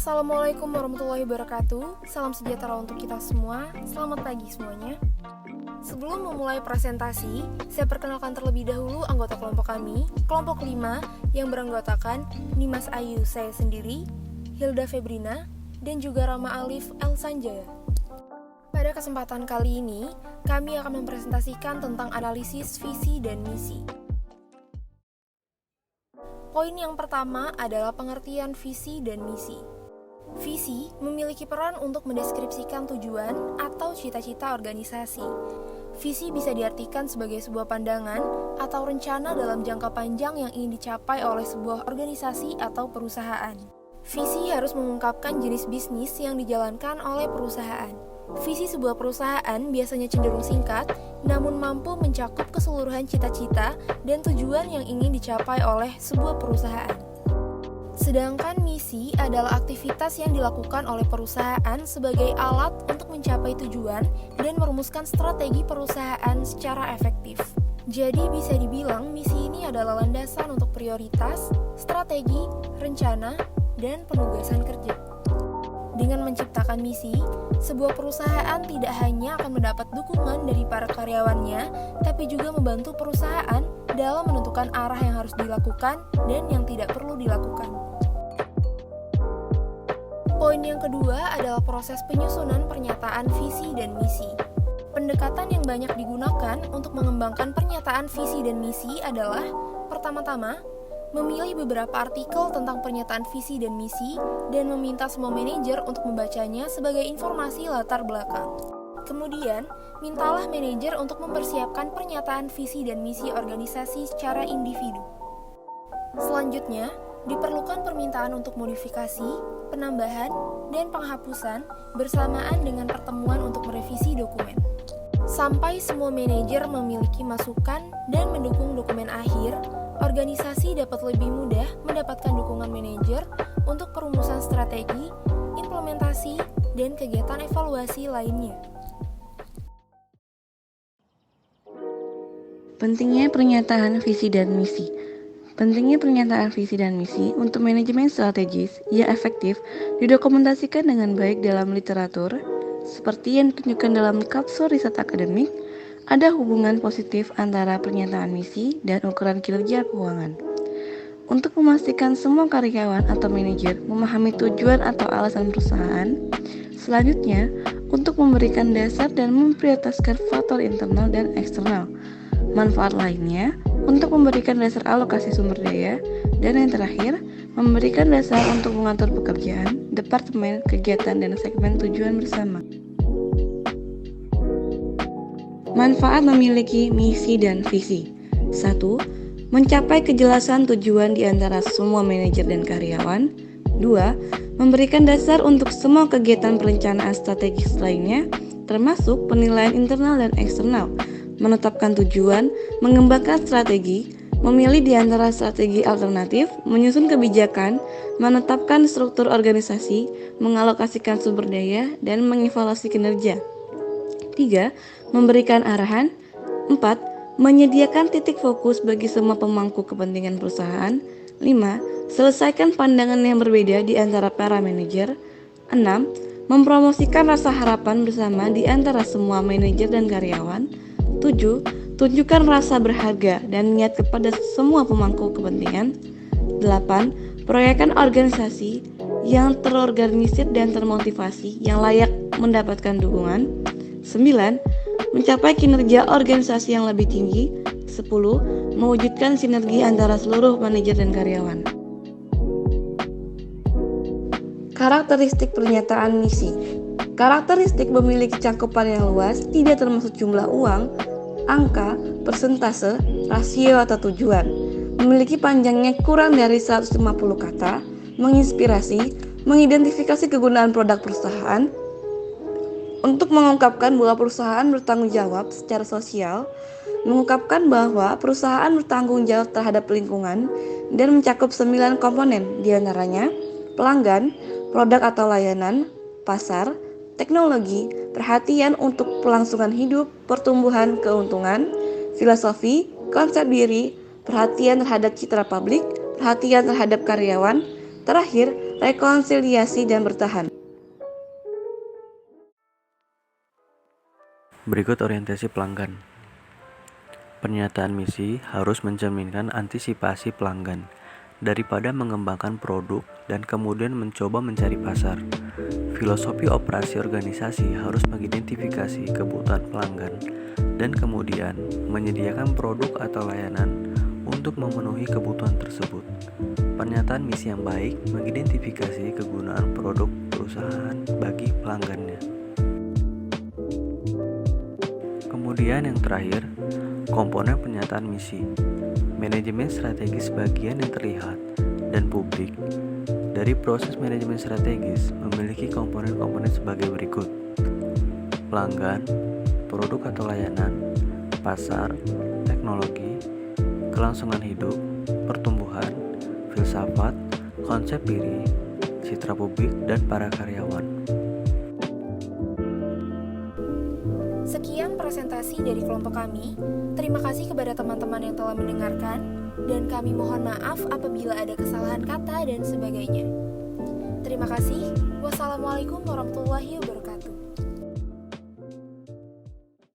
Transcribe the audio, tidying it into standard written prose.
Assalamualaikum warahmatullahi wabarakatuh. Salam sejahtera untuk kita semua. Selamat pagi semuanya. Sebelum memulai presentasi, saya perkenalkan terlebih dahulu anggota kelompok kami, kelompok 5 yang beranggotakan Nimas Ayu saya sendiri, Hilda Febrina, dan juga Rama Alif El Sanjaya. Pada kesempatan kali ini, kami akan mempresentasikan tentang analisis visi dan misi. Poin yang pertama adalah pengertian visi dan misi. Visi memiliki peran untuk mendeskripsikan tujuan atau cita-cita organisasi. Visi bisa diartikan sebagai sebuah pandangan atau rencana dalam jangka panjang yang ingin dicapai oleh sebuah organisasi atau perusahaan. Visi harus mengungkapkan jenis bisnis yang dijalankan oleh perusahaan. Visi sebuah perusahaan biasanya cenderung singkat, namun mampu mencakup keseluruhan cita-cita dan tujuan yang ingin dicapai oleh sebuah perusahaan. Sedangkan misi adalah aktivitas yang dilakukan oleh perusahaan sebagai alat untuk mencapai tujuan dan merumuskan strategi perusahaan secara efektif. Jadi bisa dibilang misi ini adalah landasan untuk prioritas, strategi, rencana, dan penugasan kerja. Dengan menciptakan misi, sebuah perusahaan tidak hanya akan mendapat dukungan dari para karyawannya, tapi juga membantu perusahaan dalam menentukan arah yang harus dilakukan dan yang tidak perlu dilakukan. Poin yang kedua adalah proses penyusunan pernyataan visi dan misi. Pendekatan yang banyak digunakan untuk mengembangkan pernyataan visi dan misi adalah pertama-tama, memilih beberapa artikel tentang pernyataan visi dan misi dan meminta semua manajer untuk membacanya sebagai informasi latar belakang. Kemudian, mintalah manajer untuk mempersiapkan pernyataan visi dan misi organisasi secara individu. Selanjutnya, diperlukan permintaan untuk modifikasi, penambahan, dan penghapusan bersamaan dengan pertemuan untuk merevisi dokumen. Sampai semua manajer memiliki masukan dan mendukung dokumen akhir, organisasi dapat lebih mudah mendapatkan dukungan manajer untuk perumusan strategi, implementasi, dan kegiatan evaluasi lainnya. Pentingnya pernyataan visi dan misi. Pentingnya pernyataan visi dan misi untuk manajemen strategis yang efektif didokumentasikan dengan baik dalam literatur, seperti yang ditunjukkan dalam kapsul riset akademik. Ada hubungan positif antara pernyataan misi dan ukuran kinerja keuangan. Untuk memastikan semua karyawan atau manajer memahami tujuan atau alasan perusahaan, selanjutnya untuk memberikan dasar dan memprioritaskan faktor internal dan eksternal. Manfaat lainnya untuk memberikan dasar alokasi sumber daya, dan yang terakhir memberikan dasar untuk mengatur pekerjaan, departemen, kegiatan, dan segmen tujuan bersama. Manfaat memiliki misi dan visi. 1. Mencapai kejelasan tujuan di antara semua manajer dan karyawan. 2. Memberikan dasar untuk semua kegiatan perencanaan strategis lainnya, termasuk penilaian internal dan eksternal, menetapkan tujuan, mengembangkan strategi, memilih di antara strategi alternatif, menyusun kebijakan, menetapkan struktur organisasi, mengalokasikan sumber daya, dan mengevaluasi kinerja. 3. Memberikan arahan. 4. Menyediakan titik fokus bagi semua pemangku kepentingan perusahaan. 5. Selesaikan pandangan yang berbeda di antara para manajer. 6. Mempromosikan rasa harapan bersama di antara semua manajer dan karyawan. 7. Tunjukkan rasa berharga dan niat kepada semua pemangku kepentingan. 8. Proyekkan organisasi yang terorganisir dan termotivasi yang layak mendapatkan dukungan. 9. Mencapai kinerja organisasi yang lebih tinggi. 10. Mewujudkan sinergi antara seluruh manajer dan karyawan. Karakteristik pernyataan misi. Karakteristik memiliki cakupan yang luas, tidak termasuk jumlah uang, angka, persentase, rasio, atau tujuan. Memiliki panjangnya kurang dari 150 kata, menginspirasi, mengidentifikasi kegunaan produk perusahaan, untuk mengungkapkan bahwa perusahaan bertanggung jawab secara sosial, mengungkapkan bahwa perusahaan bertanggung jawab terhadap lingkungan, dan mencakup 9 komponen, diantaranya pelanggan, produk atau layanan, pasar, teknologi, perhatian untuk kelangsungan hidup, pertumbuhan, keuntungan, filosofi, konsep diri, perhatian terhadap citra publik, perhatian terhadap karyawan, terakhir, rekonsiliasi, dan bertahan. Berikut orientasi pelanggan. Pernyataan misi harus mencerminkan antisipasi pelanggan daripada mengembangkan produk dan kemudian mencoba mencari pasar. Filosofi operasi organisasi harus mengidentifikasi kebutuhan pelanggan dan kemudian menyediakan produk atau layanan untuk memenuhi kebutuhan tersebut. Pernyataan misi yang baik mengidentifikasi kegunaan produk perusahaan bagi pelanggannya. Kemudian yang terakhir, komponen pernyataan misi. Manajemen strategis bagian yang terlihat dan publik. Dari proses manajemen strategis memiliki komponen-komponen sebagai berikut: pelanggan, produk atau layanan, pasar, teknologi, kelangsungan hidup, pertumbuhan, filsafat, konsep diri, citra publik, dan para karyawan. Sekian presentasi dari kelompok kami. Terima kasih kepada teman-teman yang telah mendengarkan, dan kami mohon maaf apabila ada kesalahan kata dan sebagainya. Terima kasih. Wassalamualaikum warahmatullahi wabarakatuh.